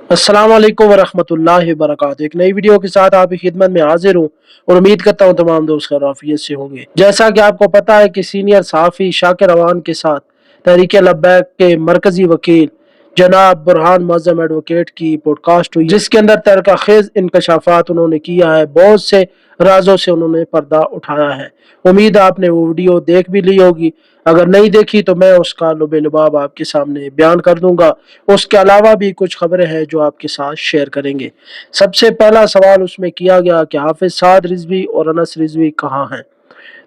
अस्सलाम वालेकुम वरहमतुल्लाहि वबरकातुहू। एक नई वीडियो के साथ आपकी खिदमत में हाजिर हूँ और उम्मीद करता हूँ तमाम दोस्त खैरियत से होंगे। जैसा कि आपको पता है कि सीनियर सहाफ़ी शाकिर अवान के साथ तहरीक लब्बैक के मरकजी वकील जनाब बुरहान मुअज़्ज़म एडवोकेट की पॉडकास्ट हुई, जिसके अंदर तहरीक़ इंकशाफात उन्होंने किया है, बहुत से राजों से उन्होंने पर्दा उठाया है। उम्मीद है आपने वो वीडियो देख भी ली होगी। अगर नहीं देखी तो मैं उसका लुबे लुबाब आपके सामने बयान कर दूंगा। उसके अलावा भी कुछ खबरें हैं जो आपके साथ शेयर करेंगे। सबसे पहला सवाल उसमें किया गया कि हाफिज साद रिजवी और अनस रिजवी कहाँ हैं।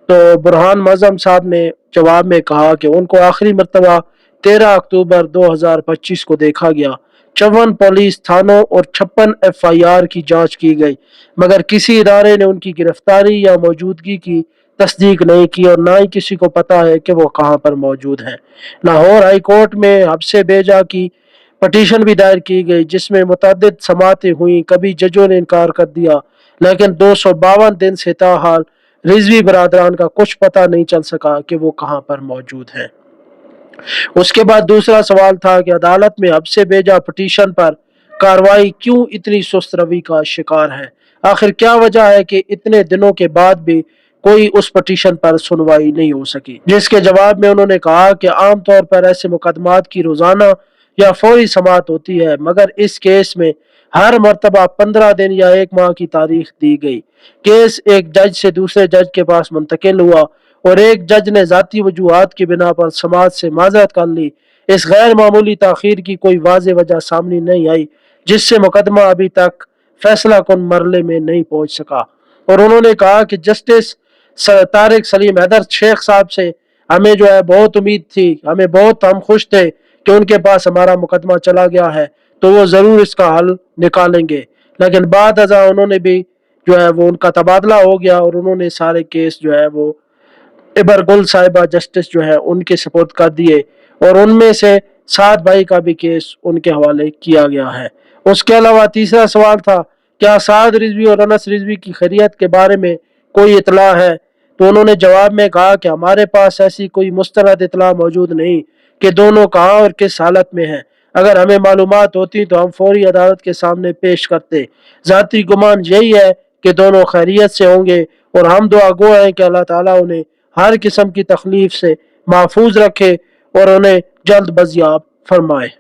तो बुरहान मुअज़्ज़म साहब ने जवाब में कहा कि उनको आखिरी मरतबा 13 अक्टूबर 2025 को देखा गया। 54 पुलिस थानों और 56 FIR की जांच की गई, मगर किसी इदारे ने उनकी गिरफ्तारी या मौजूदगी की तस्दीक नहीं की और ना ही किसी को पता है कि वो कहाँ पर मौजूद हैं। लाहौर हाई कोर्ट में हब्से भेजा की पटिशन भी दायर की गई, जिसमें मुतअद्दिद समातें हुई। कभी जजों ने इनकार कर दिया, लेकिन 252 दिन से ताहाल रिजवी बरादरान का कुछ पता नहीं चल सका कि वो कहाँ पर मौजूद हैं। उसके बाद दूसरा सवाल था कि अदालत में अब से भेजा पटिशन पर कार्रवाई क्यों इतनी सुस्त रवि का शिकार है। आखिर क्या वजह है कि इतने दिनों के बाद भी कोई उस पटिशन पर सुनवाई नहीं हो सकी। जिसके जवाब में उन्होंने कहा कि आमतौर पर ऐसे मुकदमात की रोजाना या फौरी समाअत होती है, मगर इस केस में हर मरतबा 15 दिन या 1 माह की तारीख दी गई। केस एक जज से दूसरे जज के पास मुंतकिल हुआ और एक जज ने जाती वजूहात की बिना पर समाज से माजरत कर ली। इस गैर मामूली ताखीर की कोई वाज़ेह वजह सामने नहीं आई, जिससे मुकदमा अभी तक फैसला कुन मरले में नहीं पहुंच सका। और उन्होंने कहा कि जस्टिस तारिक सलीम हैदर शेख साहब से हमें जो है बहुत उम्मीद थी, हम खुश थे कि उनके पास हमारा मुकदमा चला गया है तो वो ज़रूर इसका हल निकालेंगे। लेकिन बाद अज़ा उन्होंने भी जो है वो उनका तबादला हो गया और उन्होंने सारे केस जो है वो इबरगुल साहिबा जस्टिस जो है उनके सपोर्ट कर दिए और उनमें से 7 भाई का भी केस उनके हवाले किया गया है। उसके अलावा तीसरा सवाल था, क्या साद रिजवी और अनस रिजवी की खैरियत के बारे में कोई इतला है। तो उन्होंने जवाब में कहा कि हमारे पास ऐसी कोई मुस्तरद इतला मौजूद नहीं कि दोनों कहाँ और किस हालत में हैं। अगर हमें मालूमात होती तो हम फौरी अदालत के सामने पेश करते। ज़ाती गुमान यही है कि दोनों खैरियत से होंगे और हम दुआ गो हैं कि अल्लाह ताला उन्हें हर किस्म की तकलीफ से महफूज रखे और उन्हें जल्द बजियाब फरमाए।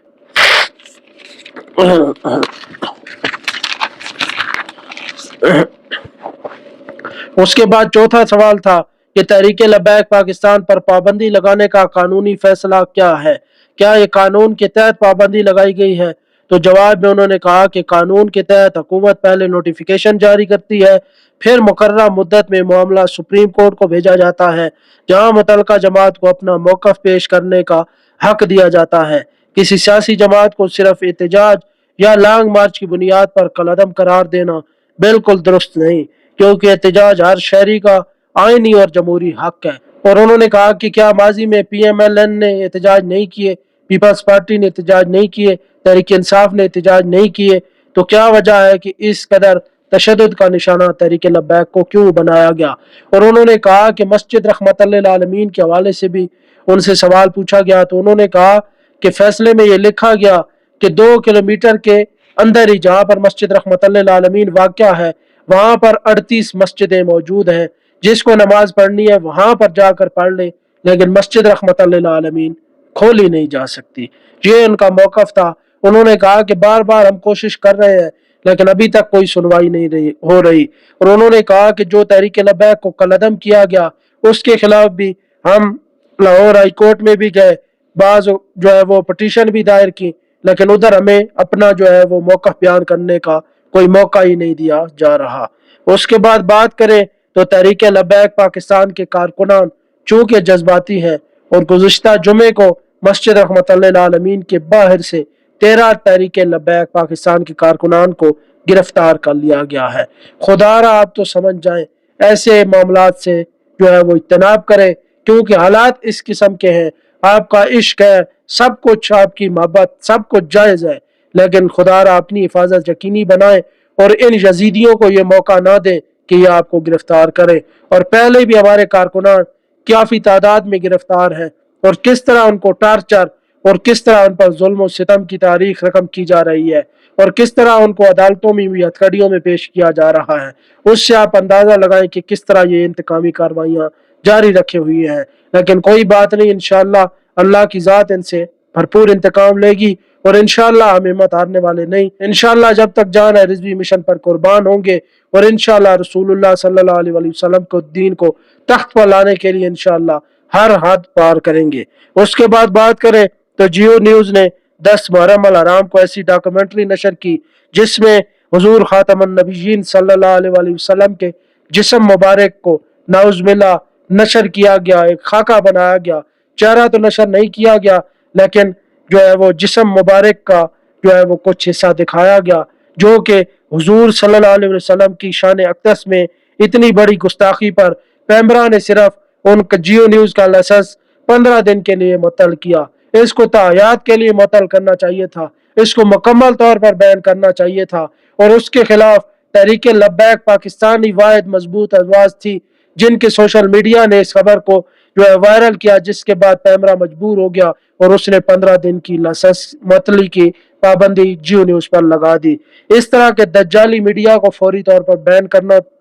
उसके बाद चौथा सवाल था कि तहरीक लब्बैक पाकिस्तान पर पाबंदी लगाने का कानूनी फैसला क्या है, क्या ये कानून के तहत पाबंदी लगाई गई है। तो जवाब में उन्होंने कहा कि कानून के तहत हुकूमत पहले नोटिफिकेशन जारी करती है, फिर मुकर्ररा मुद्दत में मामला सुप्रीम कोर्ट को भेजा जाता है, जहां मुतल्लिका जमात को अपना मौक़िफ़ पेश करने का हक दिया जाता है। किसी सियासी जमात को सिर्फ एहतजाज या लॉन्ग मार्च की बुनियाद पर कलअदम करार देना बिल्कुल दुरुस्त नहीं, क्योंकि एहतजाज हर शहरी का आईनी और जमहूरी हक है। और उन्होंने कहा कि क्या माजी में PMLN ने एहतजाज नहीं किए, पीपल्स पार्टी ने एहतजाज नहीं किए, तहरीक इंसाफ ने एहतजाज नहीं किए, तो क्या वजह है कि इस कदर तशद्दुद का निशाना तहरीक लब्बैक को क्यों बनाया गया। और उन्होंने कहा कि मस्जिद रहमतुल्लिल लिल आलमीन के हवाले से भी उनसे सवाल पूछा गया, तो उन्होंने कहा कि फैसले में ये लिखा गया कि 2 किलोमीटर के अंदर ही जहाँ पर मस्जिद रहमतुल्लिल लिल आलमीन वाक़या है वहाँ पर 38 मस्जिदें मौजूद हैं, जिसको नमाज पढ़नी है वहाँ पर जाकर पढ़ ले, लेकिन मस्जिद रहमतुल्लिल लिल आलमीन खोली नहीं जा सकती। ये उनका मौक़िफ़ था। उन्होंने कहा कि बार बार हम कोशिश कर रहे हैं लेकिन अभी तक कोई सुनवाई नहीं हो रही। और उन्होंने कहा कि जो तहरीक लब्बैक को कलअदम किया गया उसके खिलाफ भी हम लाहौर हाई कोर्ट में भी गए, बाज जो है वो पटिशन भी दायर की, लेकिन उधर हमें अपना जो है वो मौक़िफ़ बयान करने का कोई मौका ही नहीं दिया जा रहा। उसके बाद बात करें तो तहरीक लब्बैक पाकिस्तान के कारकुनान चूँकि जज्बाती हैं और गुज़िश्ता जुमे को मस्जिद रहमतुल्लिल लिल आलमीन के बाहर से 13 तहरीक लब्बैक पाकिस्तान के कारकुनान को गिरफ्तार कर लिया गया है। खुदारा आप तो समझ जाएं, ऐसे मामलात से जो है वो इज्तनाब करें, क्योंकि हालात इस किस्म के हैं। आपका इश्क है, सब कुछ, आपकी मोहब्बत, सब कुछ जायज़ है, लेकिन खुदारा अपनी हिफाजत यकीनी बनाएं और इन यजीदियों को ये मौका ना दें कि ये आपको गिरफ्तार करें। और पहले भी हमारे कारकुनान काफ़ी तादाद में गिरफ्तार हैं और किस तरह उनको टार्चर और किस तरह उन पर जुल्म और सितम की तारीख रकम की जा रही है। اور کس طرح ان کو عدالتوں میں بھی ہتھکڑیوں میں پیش کیا جا رہا ہے، اس سے آپ اندازہ لگائیں کہ کس طرح یہ انتقامی کارروائیاں جاری رکھے ہوئی ہیں۔ لیکن کوئی بات نہیں، انشاءاللہ اللہ کی ذات ان سے بھرپور انتقام لے گی، اور انشاءاللہ ہم ہمت ہارنے والے نہیں۔ انشاءاللہ جب تک جان ہے رضوی مشن پر قربان ہوں گے، اور انشاءاللہ رسول اللہ صلی اللہ علیہ وسلم کو دین کو تخت پر لانے کے لیے انشاءاللہ ہر حد پار کریں گے۔ اس کے بعد بات کریں تو جیو نیوز نے 10 محرم الحرام کو ایسی ڈاکومنٹری نشر کی جس میں حضور خاتم النبیین صلی اللہ علیہ وسلم کے جسم مبارک کو نعوذ باللہ نشر کیا گیا، ایک خاکہ بنایا گیا، چہرہ تو نشر نہیں کیا گیا لیکن جو ہے وہ جسم مبارک کا جو ہے وہ کچھ حصہ دکھایا گیا، جو کہ حضور صلی اللہ علیہ وسلم کی شان اقدس میں اتنی بڑی گستاخی پر پیمبرا نے صرف ان کا جیو نیوز کا لائسنس 15 دن کے لیے معطل کیا۔ اس کو تاحیات کے لیے معطل کرنا چاہیے تھا، اس کو مکمل طور پر بین کرنا چاہیے تھا، اور اس کے خلاف تحریک لبیک پاکستانی واحد مضبوط آواز تھی جن کے سوشل میڈیا نے اس خبر کو جو ہے وائرل کیا، جس کے بعد پیمرا مجبور ہو گیا اور اس نے 15 دن کی لائسنس معطلی کی پابندی جیو نیوز پر لگا دی۔ اس طرح کے دجالی میڈیا کو فوری طور پر بین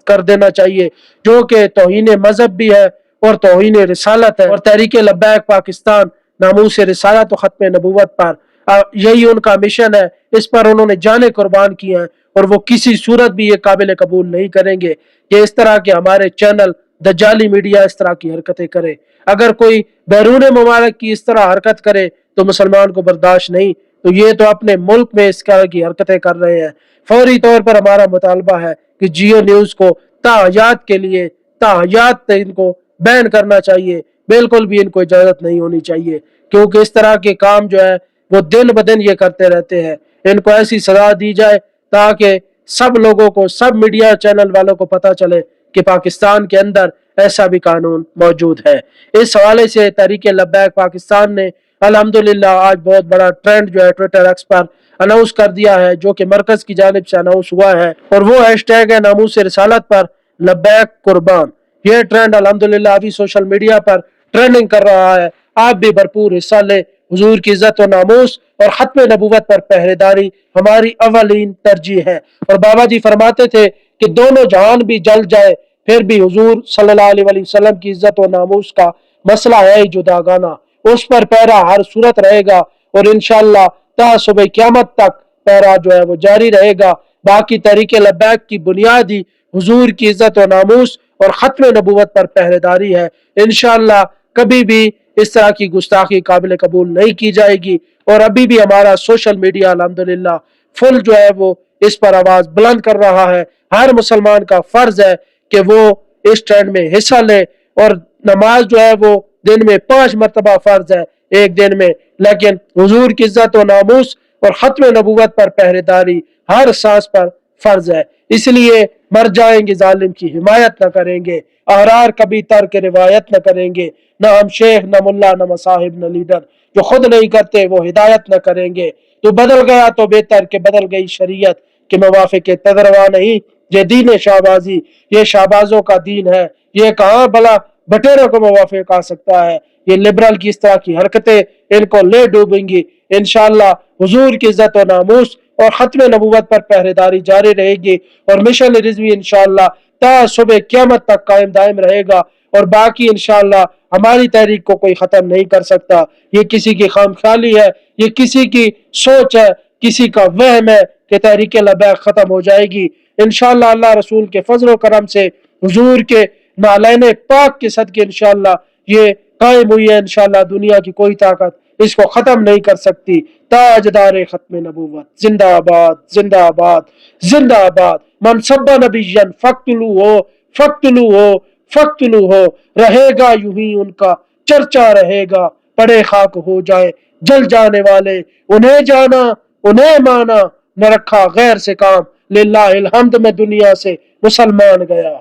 کر دینا چاہیے، جو کہ توہین مذہب بھی ہے اور توہین رسالت ہے، اور تحریک لبیک پاکستان ناموس رسالت و ختم نبوت پر یہی ان کا مشن ہے، اس پر انہوں نے جانیں قربان کی ہیں، اور وہ کسی صورت بھی یہ قابل قبول نہیں کریں گے کہ اس طرح کے ہمارے چینل دجالی میڈیا اس طرح کی حرکتیں کرے۔ اگر کوئی بیرون ممالک کی اس طرح حرکت کرے تو مسلمان کو برداشت نہیں، تو یہ تو اپنے ملک میں اس طرح کی حرکتیں کر رہے ہیں۔ فوری طور پر ہمارا مطالبہ ہے کہ جیو نیوز کو تاحیات کے لیے ان کو بین کرنا چاہیے، بالکل بھی ان کو اجازت نہیں ہونی چاہیے، کیونکہ اس طرح کے کام جو ہے وہ دن بدن یہ کرتے رہتے ہیں۔ ان کو ایسی سزا دی جائے تاکہ سب لوگوں کو، سب میڈیا چینل والوں کو پتہ چلے کہ پاکستان کے اندر ایسا بھی قانون موجود ہے۔ اس حوالے سے تحریک لبیک پاکستان نے الحمدللہ آج بہت بڑا ٹرینڈ جو ہے ٹویٹر ایکس پر اناؤنس کر دیا ہے، جو کہ مرکز کی جانب سے اناؤنس ہوا ہے، اور وہ ہیش ٹیگ ہے ناموس رسالت پر لبیک قربان۔ یہ ٹرینڈ الحمدللہ ابھی سوشل میڈیا پر ٹرینڈنگ کر رہا ہے۔ آپ بھی بھرپور حصہ لیں۔ حضور کی عزت و ناموس اور ختم نبوت پر پہرے داری ہماری اولین ترجیح ہے، اور بابا جی فرماتے تھے کہ دونوں جہان بھی جل جائے پھر بھی حضور صلی اللہ علیہ وسلم کی عزت و ناموس کا مسئلہ ہے ہی جداگانہ، اس پر پیرا ہر صورت رہے گا، اور انشاءاللہ تا صبح قیامت تک پیرا جو ہے وہ جاری رہے گا۔ باقی تحریک لبیک کی بنیادی حضور کی عزت و ناموس اور ختم نبوت پر پہرے داری ہے۔ انشاءاللہ کبھی بھی اس طرح کی گستاخی قابل قبول نہیں کی جائے گی، اور ابھی بھی ہمارا سوشل میڈیا الحمدللہ فل جو ہے وہ اس پر آواز بلند کر رہا ہے۔ ہر مسلمان کا فرض ہے کہ وہ اس ٹرینڈ میں حصہ لے، اور نماز جو ہے وہ دن میں 5 مرتبہ فرض ہے ایک دن میں، لیکن حضور کی عزت و ناموس اور ختم نبوت پر پہرے داری ہر سانس پر فرض ہے۔ اس لیے مر جائیں گے ظالم کی حمایت نہ کریں گے، احرار کبھی ترک روایت نہ کریں گے، نہ ہم شیخ نہ ملا نہ مصاحب نہ لیڈر، جو خود نہیں کرتے وہ ہدایت نہ کریں گے۔ تو بدل گیا تو بہتر کہ بدل گئی شریعت کے موافق تدروا نہیں، یہ دین شہبازی، یہ شہبازوں کا دین ہے، یہ کہاں بھلا بٹیروں کو موافق آ سکتا ہے؟ یہ لبرل کی اس طرح کی حرکتیں ان کو لے ڈوبیں گی۔ انشاءاللہ حضور کی عزت و ناموس اور ختم نبوت پر پہرے داری جاری رہے گی، اور مشن رضوی انشاءاللہ تا صبح قیامت تک قائم دائم رہے گا، اور باقی انشاءاللہ ہماری تحریک کو کوئی ختم نہیں کر سکتا۔ یہ کسی کی خام خیالی ہے، یہ کسی کی سوچ ہے، کسی کا وہم ہے کہ تحریک لبیک ختم ہو جائے گی۔ انشاءاللہ اللہ رسول کے فضل و کرم سے، حضور کے نالین پاک کے صدقے انشاءاللہ یہ قائم ہوئی ہے۔ انشاءاللہ دنیا کی کوئی طاقت اس کو ختم نہیں کر سکتی۔ تاجدار ختم نبوت زندہ آباد، زندہ آباد، زندہ آباد۔ من سب نبیًا فاقتلوہ فاقتلوہ فاقتلوہ، رہے گا یوں ہی ان کا چرچا رہے گا، پڑے خاک ہو جائے جل جانے والے، انہیں جانا انہیں مانا، نہ رکھا غیر سے کام، للہ الحمد میں دنیا سے مسلمان گیا۔